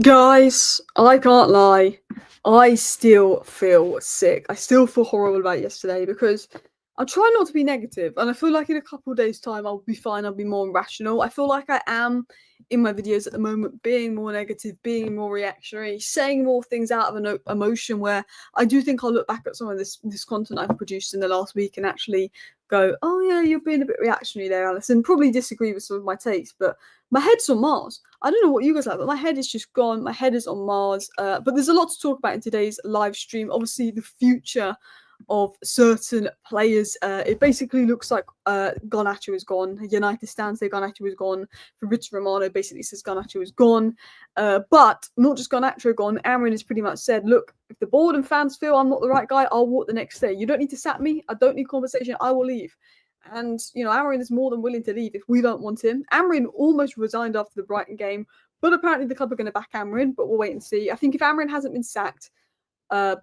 Guys, I can't lie. I still feel sick. I still feel horrible about yesterday because I'm trying not to be negative, and I feel like in a couple of days' time I'll be fine. I'll be more rational. I feel like I am in my videos at the moment, being more negative, being more reactionary, saying more things out of an emotion. Where I do think I'll look back at some of this content I've produced in the last week and actually go, "Oh yeah, you're being a bit reactionary there, Alison." Probably disagree with some of my takes, but my head's on Mars. I don't know what you guys like, but my head is just gone. My head is on Mars. But there's a lot to talk about in today's live stream. Obviously, the future of certain players. It basically looks like Garnacho is gone. United stands say Garnacho is gone. Fabrizio Romano basically says Garnacho is gone. But not just Garnacho gone. Amorim has pretty much said, look, if the board and fans feel I'm not the right guy, I'll walk the next day. You don't need to sack me. I don't need conversation. I will leave. And, Amorim is more than willing to leave if we don't want him. Amorim almost resigned after the Brighton game, but apparently the club are going to back Amorim, but we'll wait and see. I think if Amorim hasn't been sacked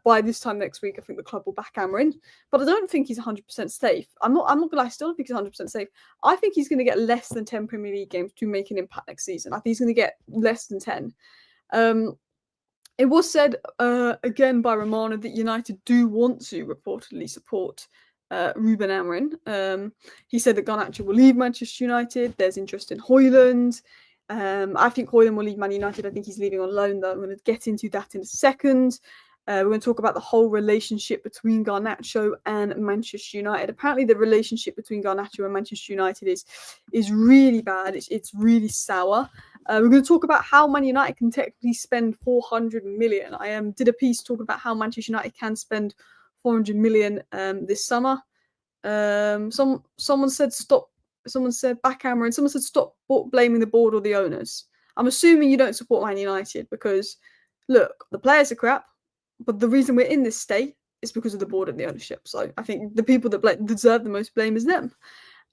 by this time next week, I think the club will back Amorim. But I don't think he's 100% safe. I'm not going to lie, I still don't think he's 100% safe. I think he's going to get less than 10 Premier League games to make an impact next season. I think he's going to get less than 10. It was said again by Romano that United do want to reportedly support Ruben Amorim. He said that Garnacho will leave Manchester United. There's interest in Hojlund. I think Hojlund will leave Man United. I think he's leaving on loan, though. I'm going to get into that in a second. We're going to talk about the whole relationship between Garnacho and Manchester United. Apparently, the relationship between Garnacho and Manchester United is really bad. It's really sour. We're going to talk about how Man United can technically spend 400 million. I did a piece talking about how Manchester United can spend 400 million this summer. Someone said stop. Someone said back Amorim. Someone said stop blaming the board or the owners. I'm assuming you don't support Man United because, look, the players are crap, but the reason we're in this state is because of the board and the ownership. So I think the people that deserve the most blame is them.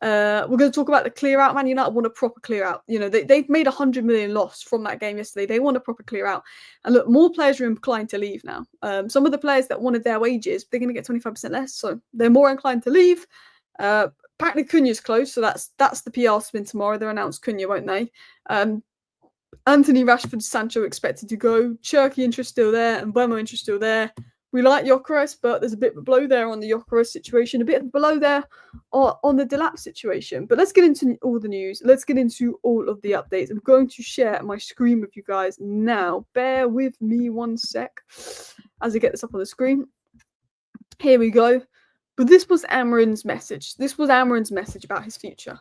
We're going to talk about the clear out. Man United want a proper clear out. They've made 100 million loss from that game yesterday. They want a proper clear out. And look, more players are inclined to leave now. Some of the players that wanted their wages, they're going to get 25% less. So they're more inclined to leave. Apparently Cunha's close. So that's the PR spin tomorrow. They'll announce Cunha, won't they? Anthony, Rashford, Sancho expected to go. Cherky interest still there. And Buemo interest still there. We like Gyökeres, but there's a bit of a blow there on the Gyökeres situation, a bit of a blow there on the Delap situation. But let's get into all the news. Let's get into all of the updates. I'm going to share my screen with you guys now. Bear with me one sec as I get this up on the screen. Here we go. But this was Amorim's message. This was Amorim's message about his future.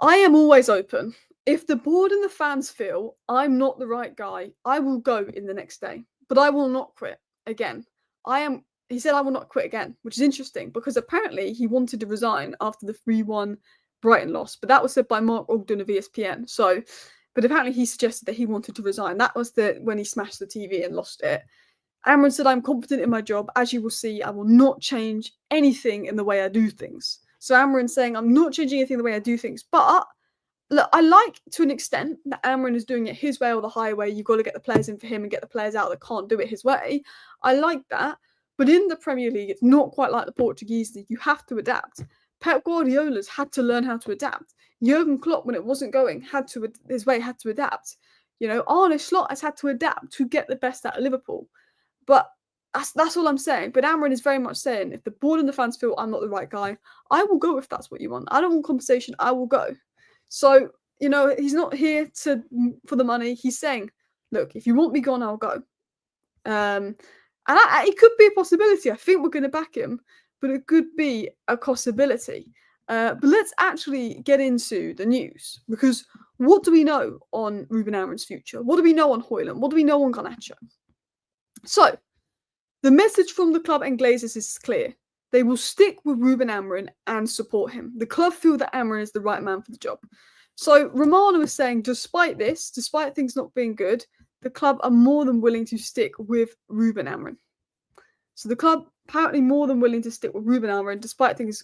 I am always open. If the board and the fans feel I'm not the right guy, I will go in the next day. But I will not quit. Again, he said I will not quit again, which is interesting because apparently he wanted to resign after the 3-1 Brighton loss, but that was said by Mark Ogden of ESPN. But apparently he suggested that he wanted to resign. That was when he smashed the TV and lost it. Amorim said, I'm confident in my job. As you will see, I will not change anything in the way I do things. So Amorim saying, I'm not changing anything in the way I do things, but look, I like to an extent that Amorim is doing it his way or the highway. You've got to get the players in for him and get the players out that can't do it his way. I like that. But in the Premier League, it's not quite like the Portuguese league. You have to adapt. Pep Guardiola's had to learn how to adapt. Jurgen Klopp, when it wasn't going, had to adapt. Arne Slot has had to adapt to get the best out of Liverpool. But that's all I'm saying. But Amorim is very much saying, if the board and the fans feel I'm not the right guy, I will go if that's what you want. I don't want conversation. I will go. So, he's not here for the money. He's saying, look, if you want me gone, I'll go. And it could be a possibility. I think we're going to back him, but it could be a possibility. But let's actually get into the news, because what do we know on Ruben Amorim's future? What do we know on Hojlund? What do we know on Garnacho? So, the message from the club and Glazers is clear. They will stick with Ruben Amorim and support him. The club feel that Amorim is the right man for the job. So Romano is saying, despite things not being good, the club are more than willing to stick with Ruben Amorim. So the club apparently more than willing to stick with Ruben Amorim despite things,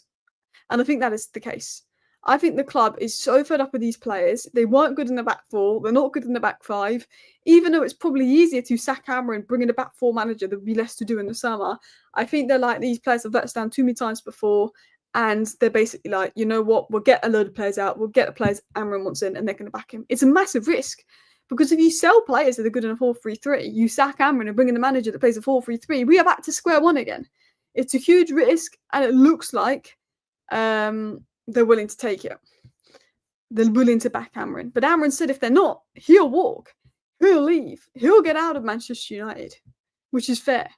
and I think that is the case. I think the club is so fed up with these players. They weren't good in the back four. They're not good in the back five. Even though it's probably easier to sack Amorim, bring in a back four manager, there'll be less to do in the summer. I think they're like, these players have let us down too many times before. And they're basically like, you know what? We'll get a load of players out. We'll get the players Amorim wants in, and they're going to back him. It's a massive risk Because if you sell players that are good in a 4-3-3, you sack Amorim and bring in a manager that plays a 4-3-3, we are back to square one again. It's a huge risk, and it looks like they're willing to take it. They're willing to back Amorim. But Amorim said if they're not, he'll walk. He'll leave. He'll get out of Manchester United, which is fair.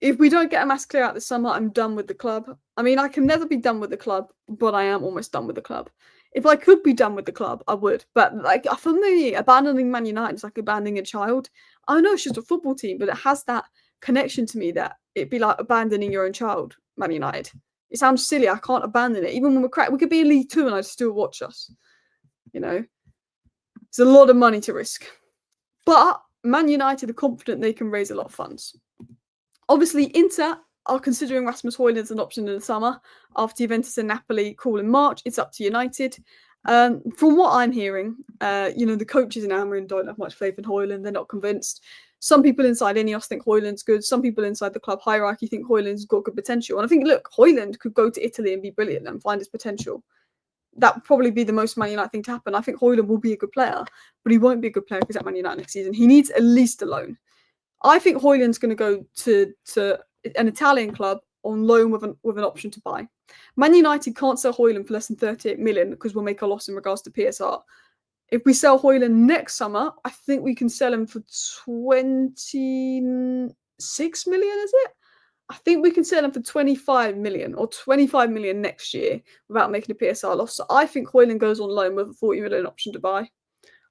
If we don't get a mass clear out this summer, I'm done with the club. I mean, I can never be done with the club, but I am almost done with the club. If I could be done with the club, I would. But like, for me, abandoning Man United is like abandoning a child. I know it's just a football team, but it has that connection to me that it'd be like abandoning your own child, Man United. It sounds silly. I can't abandon it. Even when we're cracked, we could be in League 2 and I'd still watch us. You know, it's a lot of money to risk. But Man United are confident they can raise a lot of funds. Obviously, Inter are considering Rasmus Hojlund as an option in the summer after Juventus and Napoli call in March. It's up to United. From what I'm hearing, the coaches in Amorim don't have much faith in Hojlund. They're not convinced. Some people inside Ineos think Hojlund's good. Some people inside the club hierarchy think Hojlund's got good potential. And I think, look, Hojlund could go to Italy and be brilliant and find his potential. That would probably be the most Man United thing to happen. I think Hojlund will be a good player, but he won't be a good player if he's at Man United next season. He needs at least a loan. I think Hojlund's going to go to an Italian club on loan with an option to buy. Man United can't sell Hojlund for less than 38 million because we'll make a loss in regards to PSR. If we sell Hojlund next summer, I think we can sell him for 26 million, is it? I think we can sell him for 25 million or 25 million next year without making a PSR loss. So I think Hojlund goes on loan with a 40 million option to buy.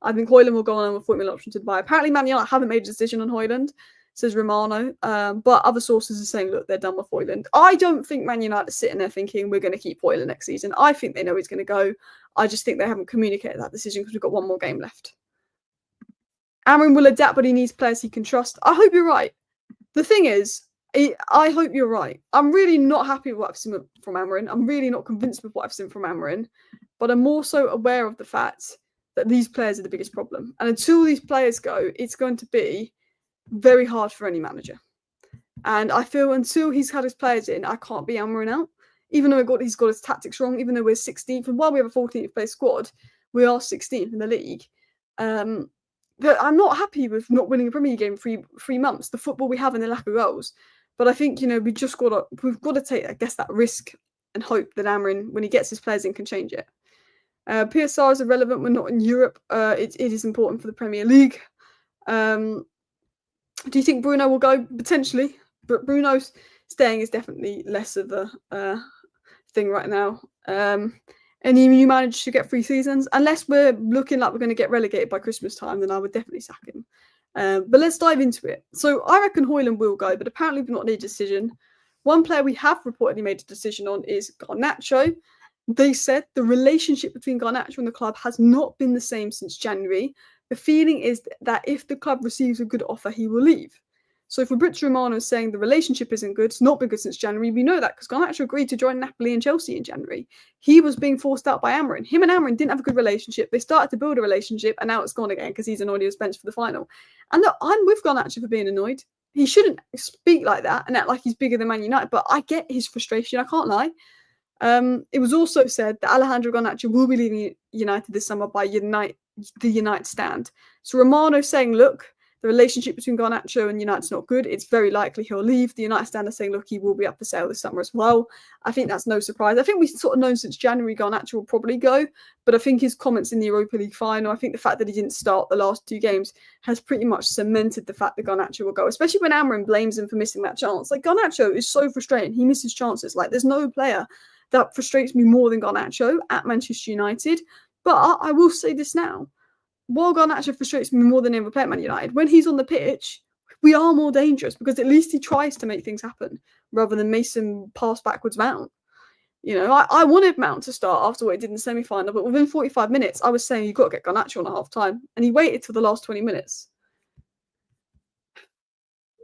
I think Hojlund will go on with 40 million option to buy. Apparently, Man United haven't made a decision on Hojlund, says Romano. But other sources are saying, look, they're done with Hojlund. I don't think Man United are sitting there thinking we're going to keep Hojlund next season. I think they know he's going to go. I just think they haven't communicated that decision because we've got one more game left. Amorim will adapt, but he needs players he can trust. I hope you're right. The thing is, I hope you're right. I'm really not happy with what I've seen from Amorim. I'm really not convinced with what I've seen from Amorim. But I'm also aware of the fact that these players are the biggest problem. And until these players go, it's going to be very hard for any manager. And I feel until he's had his players in, I can't be Amorim out. Even though he's got his tactics wrong, even though we're 16th, and while we have a 14th place squad, we are 16th in the league. But I'm not happy with not winning a Premier League game for 3 months. The football we have and the lack of goals. But I think we've got to take, I guess, that risk and hope that Amorim, when he gets his players in, can change it. PSR is irrelevant. We're not in Europe. It is important for the Premier League. Do you think Bruno will go? Potentially. But Bruno's staying is definitely less of a thing right now. Any new manager should get 3 seasons. Unless we're looking like we're going to get relegated by Christmas time, then I would definitely sack him. But let's dive into it. So I reckon Hojlund will go, but apparently we've not made a decision. One player we have reportedly made a decision on is Garnacho. They said the relationship between Garnacho and the club has not been the same since January. The feeling is that if the club receives a good offer, he will leave. So Fabrizio Romano is saying the relationship isn't good. It's not been good since January. We know that because Garnacho agreed to join Napoli and Chelsea in January. He was being forced out by Amorim. Him and Amorim didn't have a good relationship. They started to build a relationship and now it's gone again because he's annoyed he was benched for the final. And look, I'm with Garnacho for being annoyed. He shouldn't speak like that and act like he's bigger than Man United, but I get his frustration. I can't lie. It was also said that Alejandro Garnacho will be leaving United this summer by the United stand. So Romano's saying, look, the relationship between Garnacho and United's not good. It's very likely he'll leave. The United stand are saying, look, he will be up for sale this summer as well. I think that's no surprise. I think we've sort of known since January Garnacho will probably go, but I think his comments in the Europa League final, I think the fact that he didn't start the last 2 games has pretty much cemented the fact that Garnacho will go, especially when Amorim blames him for missing that chance. Like, Garnacho is so frustrating. He misses chances. Like, there's no player that frustrates me more than Garnacho at Manchester United. But I will say this now. While Garnacho frustrates me more than any other player at Man United, when he's on the pitch, we are more dangerous because at least he tries to make things happen rather than Mason pass backwards Mount. I wanted Mount to start after what he did in the semi-final, but within 45 minutes, I was saying you've got to get Garnacho on at half-time, and he waited till the last 20 minutes.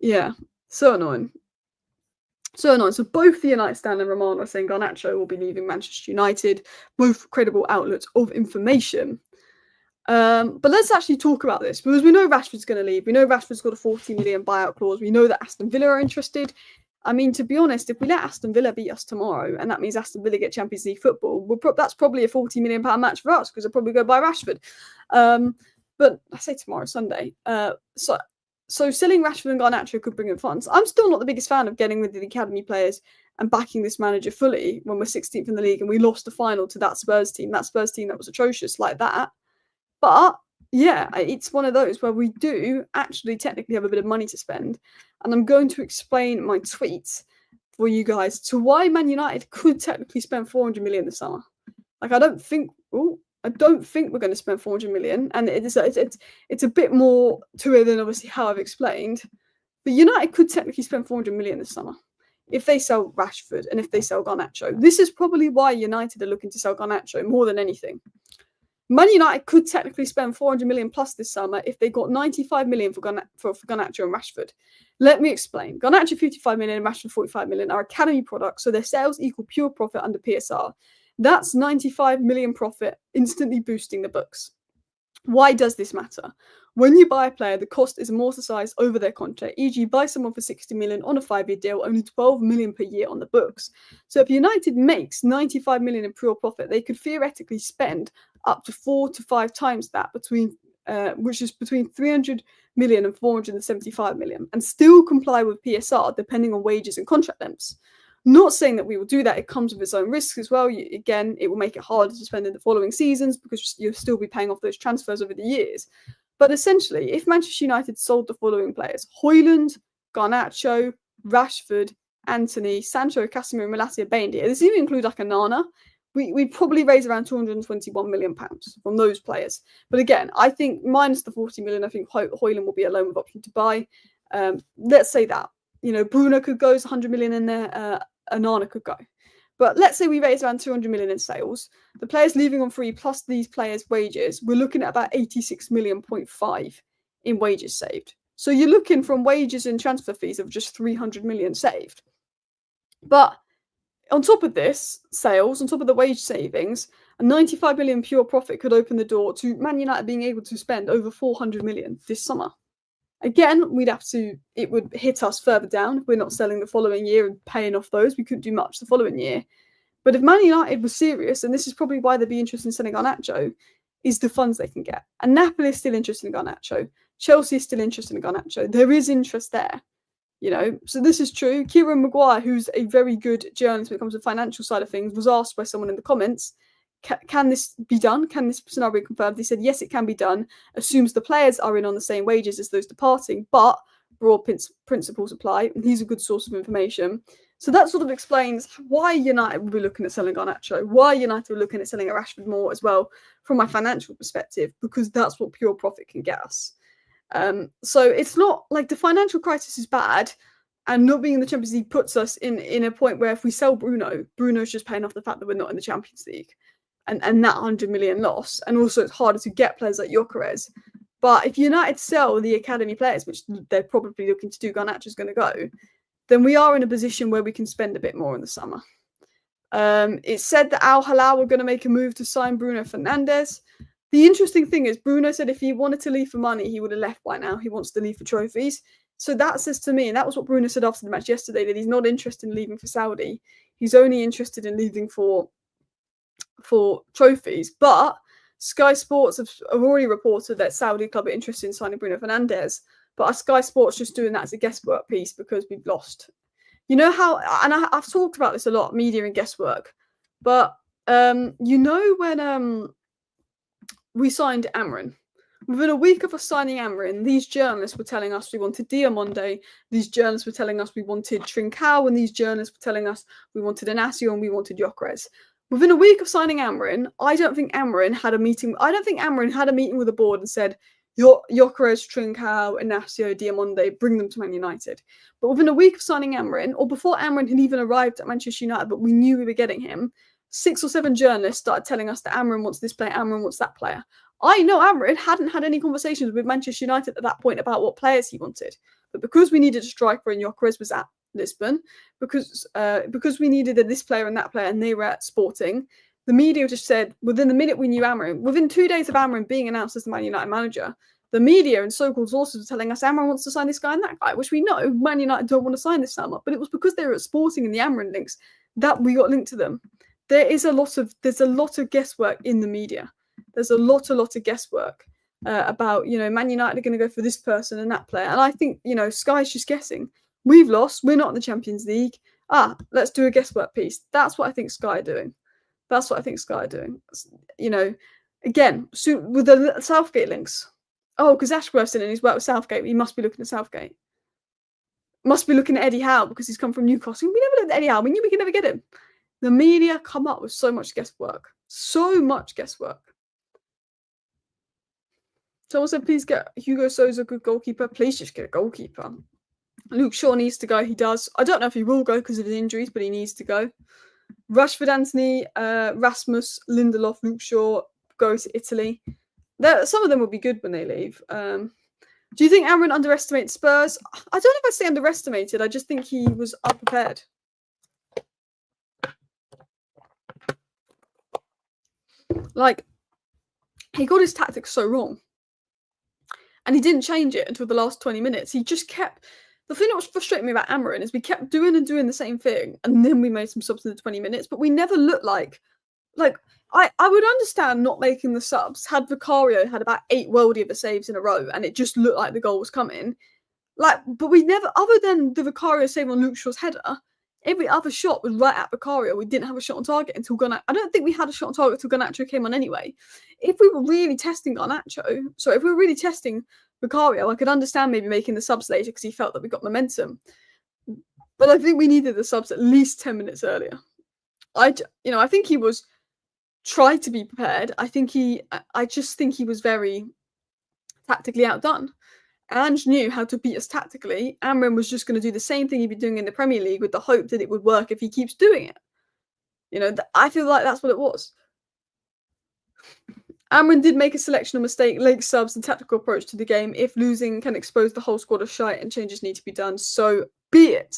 Yeah, so annoying. So annoying. So both the United stand and Romano are saying Garnacho will be leaving Manchester United, both credible outlets of information. But let's actually talk about this because we know Rashford's going to leave. We know Rashford's got a 40 million buyout clause. We know that Aston Villa are interested. I mean, to be honest, if we let Aston Villa beat us tomorrow and that means Aston Villa get Champions League football, that's probably a 40 million pound match for us because they'll probably go buy Rashford. But I say tomorrow, Sunday. So selling Rashford and Garnacho could bring in funds. I'm still not the biggest fan of getting rid of the academy players and backing this manager fully when we're 16th in the league and we lost the final to that Spurs team that was atrocious like that. But yeah, it's one of those where we do actually technically have a bit of money to spend. And I'm going to explain my tweets for you guys to why Man United could technically spend 400 million this summer. Like, I don't think we're going to spend 400 million, and it's a bit more to it than obviously how I've explained. But United could technically spend 400 million this summer if they sell Rashford and if they sell Garnacho. This is probably why United are looking to sell Garnacho more than anything. Man United could technically spend 400 million plus this summer if they got 95 million for Garnacho and Rashford. Let me explain. Garnacho 55 million and Rashford 45 million are academy products, so their sales equal pure profit under PSR. That's 95 million profit, instantly boosting the books. Why does this matter? When you buy a player, the cost is amortized over their contract, e.g. buy someone for 60 million on a 5-year deal, only 12 million per year on the books. So if United makes 95 million in pure profit, they could theoretically spend up to 4 to 5 times that, which is between 300 million and 475 million, and still comply with PSR depending on wages and contract lengths. Not saying that we will do that. It comes with its own risks as well. Again, it will make it harder to spend in the following seasons because you'll still be paying off those transfers over the years. But essentially, if Manchester United sold the following players: Hojlund, Garnacho, Rashford, Antony, Sancho, Casemiro, Malacia, Baindia, this even includes like a Nana, we'd probably raise around £221 million from those players. But again, I think minus the 40 million, I think Hojlund will be a loan with option to buy. Let's say that. Bruno could go, 100 million in there. Anana could go. But let's say we raise around 200 million in sales. The players leaving on free plus these players' wages, we're looking at about 86 million, 0.5 in wages saved. So you're looking from wages and transfer fees of just 300 million saved. But on top of this, sales, on top of the wage savings, a 95 million pure profit could open the door to Man United being able to spend over 400 million this summer. Again, it would hit us further down if we're not selling the following year and paying off those. We couldn't do much the following year. But if Man United was serious, and this is probably why they'd be interested in selling Garnacho, is the funds they can get. And Napoli is still interested in Garnacho. Chelsea is still interested in Garnacho. There is interest there. So this is true. Kieran Maguire, who's a very good journalist when it comes to the financial side of things, was asked by someone in the comments, can this be done? Can this scenario be confirmed? He said, yes, it can be done. Assumes the players are in on the same wages as those departing, but broad principles apply. And he's a good source of information. So that sort of explains why United will be looking at selling Garnacho, why United will be looking at selling a Rashford more as well from my financial perspective, because that's what pure profit can get us. So it's not like the financial crisis is bad, and not being in the Champions League puts us in a point where if we sell Bruno's just paying off the fact that we're not in the Champions League. And that 100 million loss. And also it's harder to get players like Gyökeres. But if United sell the academy players, which they're probably looking to do, Garnacho's going to go, then we are in a position where we can spend a bit more in the summer. It's said that Al Hilal were going to make a move to sign Bruno Fernandes. The interesting thing is Bruno said if he wanted to leave for money, he would have left by now. He wants to leave for trophies. So that says to me, and that was what Bruno said after the match yesterday, that he's not interested in leaving for Saudi. He's only interested in leaving for trophies. But Sky Sports have already reported that Saudi club are interested in signing Bruno Fernandes, but Sky Sports just doing that as a guesswork piece because we've lost. How, and I've talked about this a lot, media and guesswork, but when we signed Amorim, within a week of us signing Amorim, these journalists were telling us we wanted Diamonde, these journalists were telling us we wanted Trincao, and these journalists were telling us we wanted Inacio and we wanted Gyökeres. Within a week of signing Amorim, I don't think Amorim had a meeting with the board and said, Gyökeres, Trincao, Inacio, Diamonde, bring them to Man United. But within a week of signing Amorim, or before Amorim had even arrived at Manchester United, but we knew we were getting him, 6 or 7 journalists started telling us that Amorim wants this player, Amorim wants that player. I know Amorim hadn't had any conversations with Manchester United at that point about what players he wanted. But because we needed a striker and Gyökeres was at Lisbon, because we needed this player and that player and they were at Sporting, the media just said, within the minute we knew Amorim, within 2 days of Amorim being announced as the Man United manager, the media and so-called sources were telling us Amorim wants to sign this guy and that guy, which we know Man United don't want to sign this summer. But it was because they were at Sporting and the Amorim links that we got linked to them. There's a lot of guesswork in the media. There's a lot of guesswork. about, Man United are going to go for this person and that player. And I think, Sky's just guessing. We've lost. We're not in the Champions League. Let's do a guesswork piece. That's what I think Sky are doing. Again, with the Southgate links. Oh, because Ashworth's in and he's worked with Southgate. He must be looking at Southgate. Must be looking at Eddie Howe because he's come from Newcastle. We never looked at Eddie Howe. We knew we could never get him. The media come up with so much guesswork. Someone said, please get Hugo Sousa a good goalkeeper. Please just get a goalkeeper. Luke Shaw needs to go. He does. I don't know if he will go because of his injuries, but he needs to go. Rashford, Anthony, Rasmus, Lindelof, Luke Shaw go to Italy. Some of them will be good when they leave. Do you think Amorim underestimates Spurs? I don't know if I say underestimated. I just think he was unprepared. Like, he got his tactics so wrong. And he didn't change it until the last 20 minutes. He just kept... The thing that was frustrating me about Amorim is we kept doing the same thing, and then we made some subs in the 20 minutes, but we never looked like I would understand not making the subs had Vicario had about 8 worldie of the saves in a row, and it just looked like the goal was coming. But we never, other than the Vicario save on Luke Shaw's header, every other shot was right at Vicario. We didn't have a shot on target until Garnacho. I don't think we had a shot on target until Garnacho came on anyway. If we were really testing Vicario, I could understand maybe making the subs later because he felt that we got momentum. But I think we needed the subs at least 10 minutes earlier. I think he was tried to be prepared. I just think he was very tactically outdone. Ange knew how to beat us tactically. Amorim was just going to do the same thing he'd been doing in the Premier League with the hope that it would work if he keeps doing it. I feel like that's what it was. Amorim did make a selection of mistake, late subs and tactical approach to the game. If losing can expose the whole squad of shite and changes need to be done, so be it.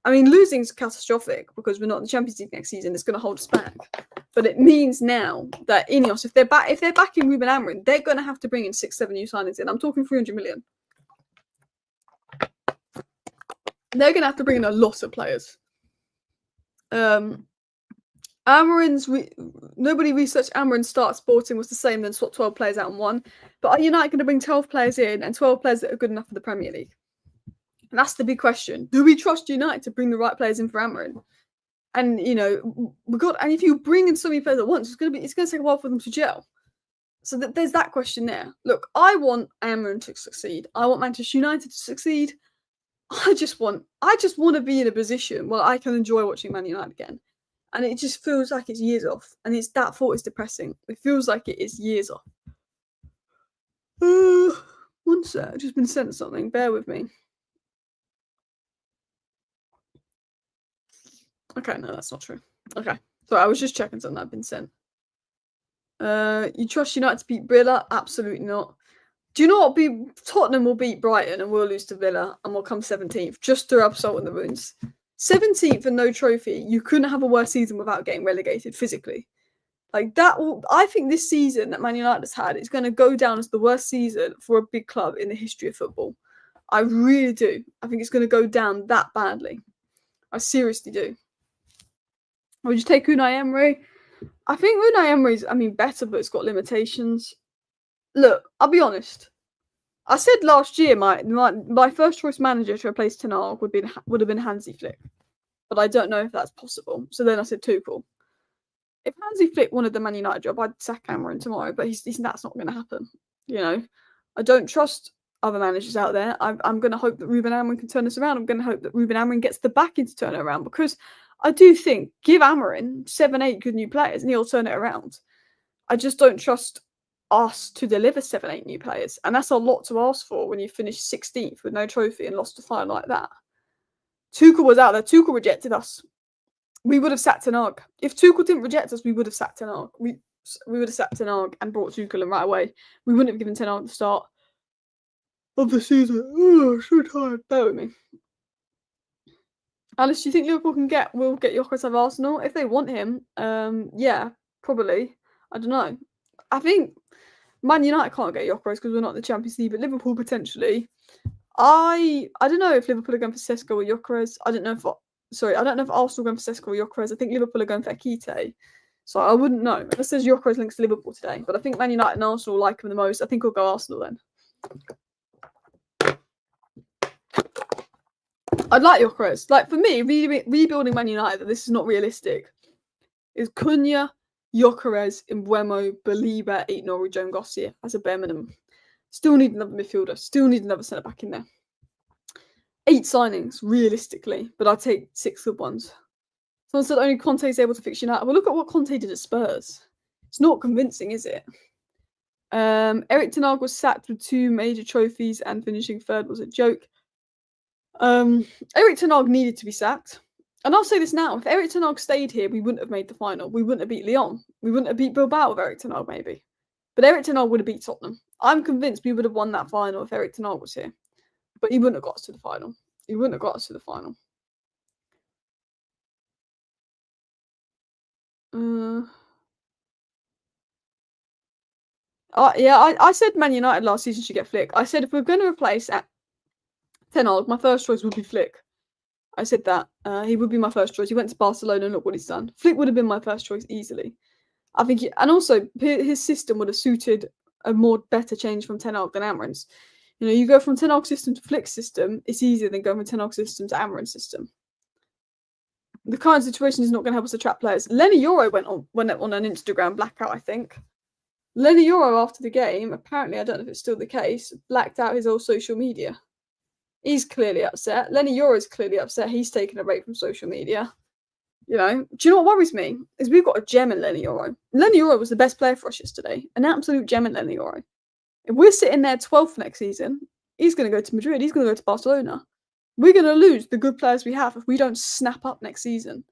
I mean, losing's catastrophic because we're not in the Champions League next season. It's going to hold us back. But it means now that Ineos, if they're backing Ruben Amorim, they're going to have to bring in 6-7 new signings in. I'm talking 300 million. They're going to have to bring in a lot of players. Nobody researched Amorim's start Sporting was the same, then swap 12 players out and one. But are United going to bring 12 players in and 12 players that are good enough for the Premier League? And that's the big question. Do we trust United to bring the right players in for Amorim? And and if you bring in so many players at once, it's going to take a while for them to gel. So there's that question there. Look, I want Amorim to succeed. I want Manchester United to succeed. I just want to be in a position where I can enjoy watching Man United again. And it just feels like it's years off. And that thought is depressing. It feels like it is years off. One sec, I've just been sent something. Bear with me. Okay, no, that's not true. Okay. So I was just checking something that had been sent. You trust United to beat Villa? Absolutely not. Do you know what? Tottenham will beat Brighton and we'll lose to Villa and we'll come 17th just to rub salt in the wounds. 17th and no trophy. You couldn't have a worse season without getting relegated physically. I think this season that Man United has had is going to go down as the worst season for a big club in the history of football. I really do. I think it's going to go down that badly. I seriously do. Would you take Unai Emery? I think Unai Emery's, better, but it's got limitations. Look, I'll be honest. I said last year my first choice manager to replace Ten Hag would have been Hansi Flick, but I don't know if that's possible. So then I said Tuchel. If Hansi Flick wanted the Man United job, I'd sack Amorim tomorrow, but that's not going to happen. I don't trust other managers out there. I'm going to hope that Ruben Amorim can turn this around. I'm going to hope that Ruben Amorim gets the backing to turn it around because I do think give Amorim 7-8 good new players and he'll turn it around. I just don't trust us to deliver 7-8 new players, and that's a lot to ask for when you finish 16th with no trophy and lost a final like that. Tuchel was out there. Tuchel rejected us. We would have sacked Ten Hag. If Tuchel didn't reject us, we would have sacked Ten Hag. We would have sacked Ten Hag and brought Tuchel in right away. We wouldn't have given Ten Hag the start of the season. Oh, I'm so tired. Bear with me. Alice, do you think Liverpool will get Gyökeres of Arsenal? If they want him, yeah, probably. I don't know. I think Man United can't get Gyökeres because we're not in the Champions League, but Liverpool potentially. I don't know if Liverpool are going for Sesko or Gyökeres. I don't know if Arsenal are going for Sesko or Gyökeres. I think Liverpool are going for Akite. So I wouldn't know. It says Gyökeres links to Liverpool today, but I think Man United and Arsenal like him the most. I think we'll go Arsenal then. I'd like Gyökeres. Like, for me, rebuilding Man United, this is not realistic, is Cunha, Gyökeres, Mbeumo, Belieber, Aït-Nouri, Joan Gossier as a bare minimum. Still need another midfielder. Still need another centre-back in there. 8 signings, realistically, but I'd take 6 good ones. Someone said only Conte is able to fix United. Well, look at what Conte did at Spurs. It's not convincing, is it? Erik ten Hag was sacked with 2 major trophies and finishing 3rd was a joke. Erik ten Hag needed to be sacked. And I'll say this now, if Erik ten Hag stayed here, we wouldn't have made the final. We wouldn't have beat Lyon. We wouldn't have beat Bilbao with Erik ten Hag, maybe. But Erik ten Hag would have beat Tottenham. I'm convinced we would have won that final if Erik ten Hag was here. But he wouldn't have got us to the final. He wouldn't have got us to the final. I said Man United last season should get Flick. I said if we're going to replace Ten Hag, my first choice would be Flick. I said that. He would be my first choice. He went to Barcelona and look what he's done. Flick would have been my first choice easily. I think, and also his system would have suited a better change from Ten Hag than Amorim's. You know, you go from Ten Hag system to Flick's system, it's easier than going from Ten Hag system to Amorim's system. The current situation is not going to help us attract players. Lenny Yoro went on an Instagram blackout, I think. Lenny Yoro, after the game, apparently, I don't know if it's still the case, blacked out his old social media. He's clearly upset. Lenny Yoro's clearly upset. He's taken a break from social media. You know, do you know what worries me? Is we've got a gem in Lenny Yoro. Lenny Yoro was the best player for us yesterday. An absolute gem in Lenny Yoro. If we're sitting there 12th next season, he's going to go to Madrid. He's going to go to Barcelona. We're going to lose the good players we have if we don't snap up next season.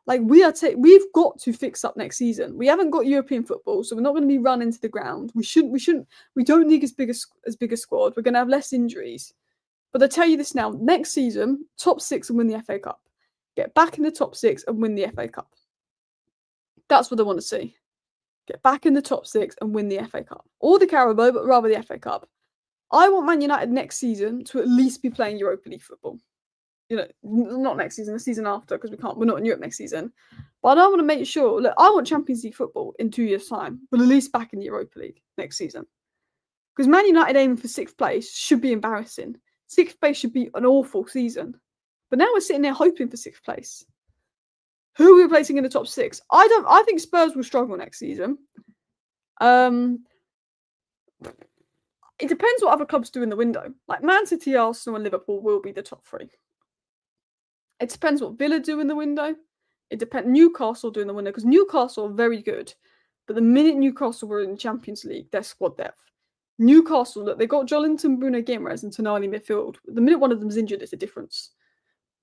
Like, we've got to fix up next season. We haven't got European football, so we're not going to be run into the ground. We don't need as big a squad. We're going to have less injuries. But I tell you this now, next season, top 6 and win the FA Cup. Get back in the top 6 and win the FA Cup. That's what I want to see. Get back in the top 6 and win the FA Cup. Or the Carabao, but rather the FA Cup. I want Man United next season to at least be playing Europa League football. You know, not next season, the season after, because we're not in Europe next season. But I want to make sure, look, I want Champions League football in 2 years' time, but at least back in the Europa League next season. Because Man United aiming for 6th place should be embarrassing. 6th place should be an awful season. But now we're sitting there hoping for 6th place. Who are we placing in the top 6? I think Spurs will struggle next season. It depends what other clubs do in the window. Like Man City, Arsenal, and Liverpool will be the top 3. It depends what Villa do in the window. It depends Newcastle do in the window, because Newcastle are very good. But the minute Newcastle were in the Champions League, their squad depth. Newcastle, look, they got Jolinton, Bruno Guimaraes, and Tonali midfield. The minute one of them's injured, it's a difference.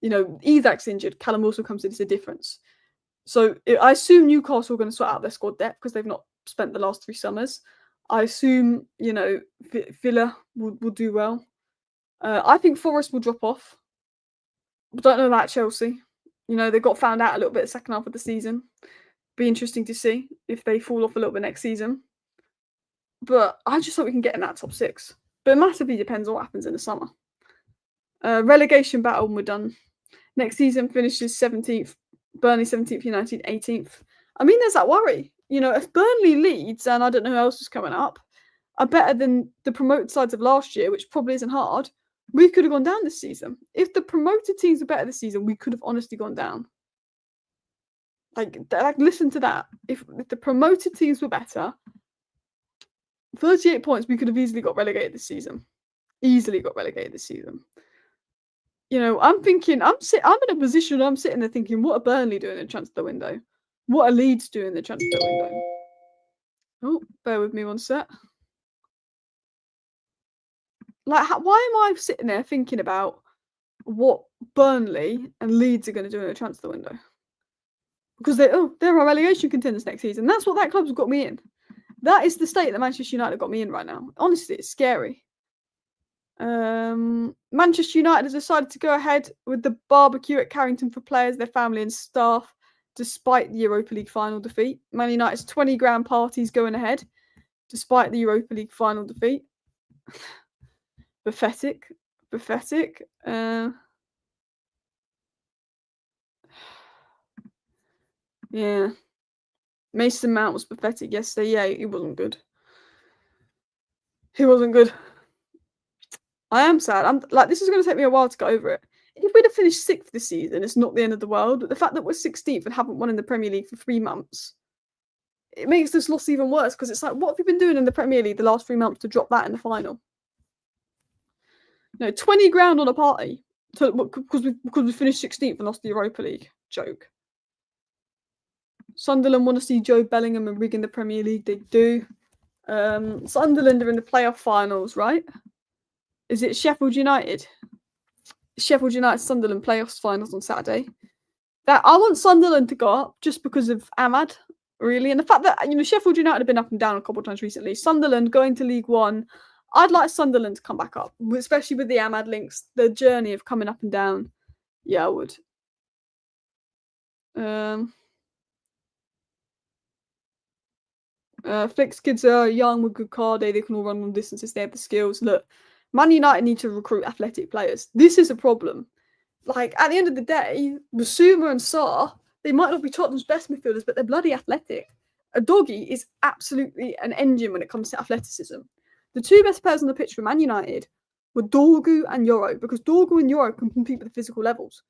You know, Isak's injured, Callum Wilson comes in, it's a difference. So I assume Newcastle are going to sort out their squad depth because they've not spent the last 3 summers. I assume, you know, Villa will do well. I think Forest will drop off. I don't know about Chelsea. You know, they got found out a little bit the second half of the season. Be interesting to see if they fall off a little bit next season. But I just hope we can get in that top 6. But it massively depends on what happens in the summer. Relegation battle, we're done. Next season finishes 17th. Burnley 17th, United 18th. I mean, there's that worry. You know, if Burnley leads, and I don't know who else is coming up, are better than the promoted sides of last year, which probably isn't hard, we could have gone down this season. If the promoted teams were better this season, we could have honestly gone down. Like listen to that. If the promoted teams were better, 38 points, we could have easily got relegated this season. Easily got relegated this season. You know, I'm thinking, I'm in a position, I'm sitting there thinking, what are Burnley doing in the transfer window? What are Leeds doing in the transfer window? Oh, bear with me one sec. Like, why am I sitting there thinking about what Burnley and Leeds are going to do in the transfer window? Because they're our relegation contenders next season. That's what that club's got me in. That is the state that Manchester United got me in right now. Honestly, it's scary. Manchester United has decided to go ahead with the barbecue at Carrington for players, their family and staff, despite the Europa League final defeat. Man United's 20 grand parties going ahead, despite the Europa League final defeat. Pathetic. Yeah. Mason Mount was pathetic yesterday. Yeah, he wasn't good. He wasn't good. I am sad. I'm like, this is going to take me a while to get over it. If we'd have finished 6th this season, it's not the end of the world. But the fact that we're 16th and haven't won in the Premier League for 3 months, it makes this loss even worse because it's like, what have we been doing in the Premier League the last 3 months to drop that in the final? 20 grand on a party because we finished 16th and lost the Europa League. Joke. Sunderland want to see Joe Bellingham and rigging the Premier League. They do. Sunderland are in the playoff finals, right? Is it Sheffield United? Sheffield United Sunderland playoffs finals on Saturday. That I want Sunderland to go up just because of Ahmad, really, and the fact that Sheffield United have been up and down a couple of times recently. Sunderland going to League One. I'd like Sunderland to come back up, especially with the Ahmad links, the journey of coming up and down. Yeah, I would. Flex kids are young with good car day. They can all run long distances. They have the skills. Look, Man United need to recruit athletic players. This is a problem. Like, at the end of the day, Basuma and Sarr, they might not be Tottenham's best midfielders, but they're bloody athletic. A doggy is absolutely an engine when it comes to athleticism. The 2 best players on the pitch for Man United were Dorgu and Yoro, because Dorgu and Yoro can compete with the physical levels.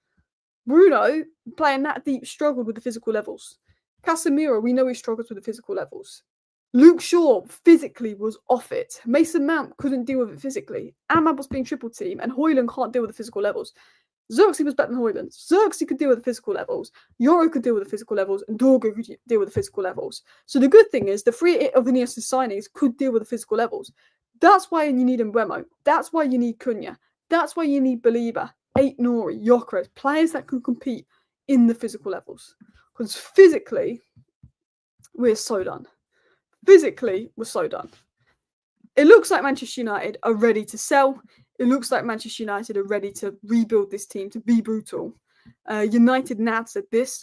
Bruno, playing that deep, struggled with the physical levels. Casemiro, we know he struggles with the physical levels. Luke Shaw physically was off it. Mason Mount couldn't deal with it physically. Ahmad was being triple team, and Hojlund can't deal with the physical levels. Xerxes was better than Hojlund. Xerxes could deal with the physical levels. Yoro could deal with the physical levels, and Dorgu could deal with the physical levels. So the good thing is the 3 of Ineos' signings could deal with the physical levels. That's why you need Mbeumo. That's why you need Cunha. That's why you need Belieber, Nori, Gyökeres, players that can compete in the physical levels. Because physically, we're so done. Physically, we're so done. It looks like Manchester United are ready to sell. It looks like Manchester United are ready to rebuild this team, to be brutal. United Nad said this.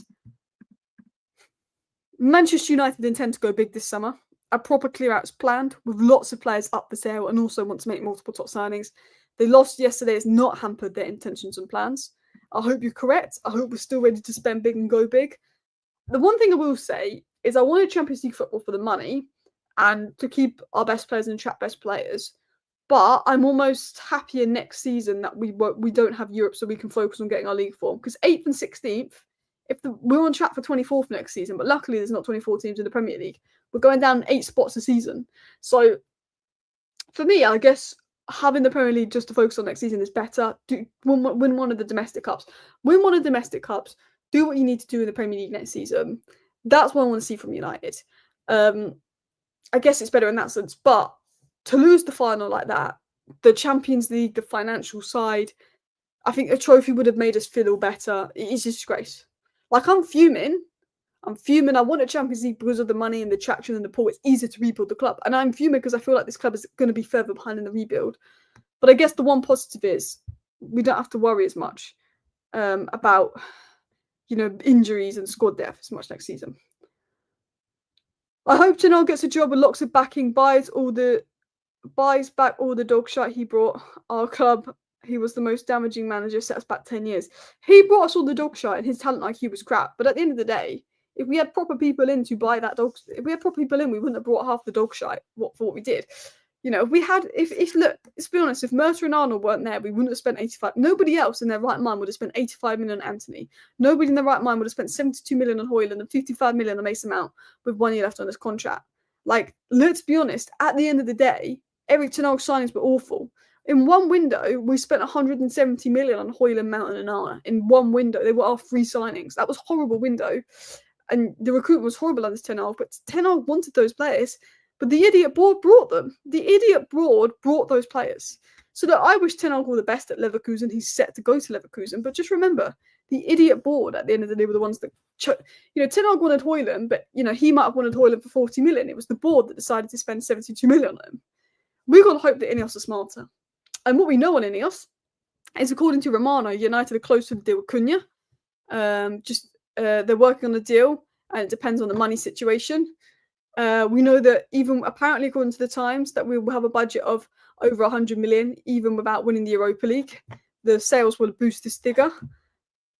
Manchester United intend to go big this summer. A proper clear-out is planned, with lots of players up for sale and also want to make multiple top signings. They lost yesterday has not hampered their intentions and plans. I hope you're correct. I hope we're still ready to spend big and go big. The one thing I will say is I wanted Champions League football for the money and to keep our best players and attract best players. But I'm almost happier next season that we don't have Europe so we can focus on getting our league form. Because 8th and 16th, we're on track for 24th next season, but luckily there's not 24 teams in the Premier League. We're going down 8 spots a season. So for me, I guess having the Premier League just to focus on next season is better. Win one of the domestic cups. Win one of the domestic cups. Do what you need to do in the Premier League next season. That's what I want to see from United. I guess it's better in that sense. But to lose the final like that, the Champions League, the financial side, I think a trophy would have made us feel better. It is a disgrace. Like, I'm fuming. I want a Champions League because of the money and the traction and the pull. It's easier to rebuild the club. And I'm fuming because I feel like this club is going to be further behind in the rebuild. But I guess the one positive is we don't have to worry as much about, injuries and squad depth as much next season. I hope Janelle gets a job with lots of backing, buys back all the dog shit he brought our club. He was the most damaging manager, set us back 10 years. He brought us all the dog shit and his talent IQ was crap. But at the end of the day, if we had proper people in to buy that dog, if we had proper people in, we wouldn't have brought half the dog shit for what we did. Look, let's be honest, if Mercer and Arnold weren't there, we wouldn't have spent 85. Nobody else in their right mind would have spent 85 million on Anthony. Nobody in their right mind would have spent 72 million on Hojlund and 55 million on Mason Mount with 1 year left on his contract. Like, let's be honest, at the end of the day, Eric Ten Hag's signings were awful. In one window, we spent 170 million on Hojlund, Mount and Anana. In one window, they were our 3 signings. That was a horrible window. And the recruitment was horrible under Ten Hag, but Ten Hag wanted those players. But the idiot board brought them. The idiot board brought those players. So that I wish Ten Hag all the best at Leverkusen. He's set to go to Leverkusen. But just remember, the idiot board at the end of the day were the ones that... Ten Hag wanted Hojlund, but, he might have wanted Hojlund for 40 million. It was the board that decided to spend 72 million on him. We've got to hope that Ineos are smarter. And what we know on Ineos is, according to Romano, United are close to the deal with Cunha. They're working on the deal, and it depends on the money situation. We know that even apparently, according to the Times, that we will have a budget of over 100 million, even without winning the Europa League. The sales will boost this figure.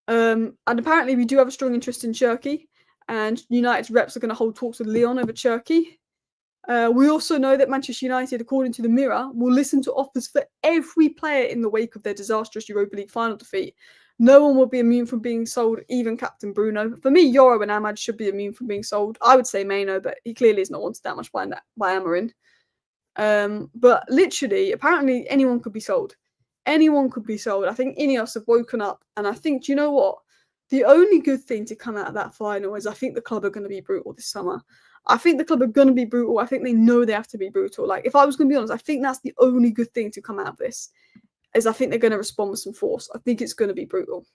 And apparently, we do have a strong interest in Turkey. and United's reps are going to hold talks with Lyon over Turkey. We also know that Manchester United, according to the Mirror, will listen to offers for every player in the wake of their disastrous Europa League final defeat. No one will be immune from being sold, even Captain Bruno. For me, Yoro and Ahmad should be immune from being sold. I would say Maino, but he clearly is not wanted that much by Amorim. But literally, apparently, anyone could be sold. Anyone could be sold. I think Ineos have woken up, and I think, do you know what? The only good thing to come out of that final is I think the club are going to be brutal this summer. I think the club are going to be brutal. I think they know they have to be brutal. Like, if I was going to be honest, I think that's the only good thing to come out of this, is I think they're going to respond with some force. I think it's going to be brutal.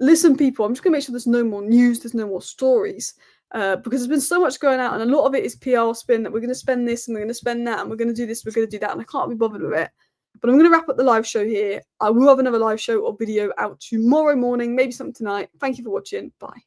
Listen, people, I'm just going to make sure there's no more news, there's no more stories, because there's been so much going out, and a lot of it is PR spin that we're going to spend this and we're going to spend that and we're going to do this, we're going to do that, and I can't be bothered with it. But I'm going to wrap up the live show here. I will have another live show or video out tomorrow morning, maybe something tonight. Thank you for watching. Bye.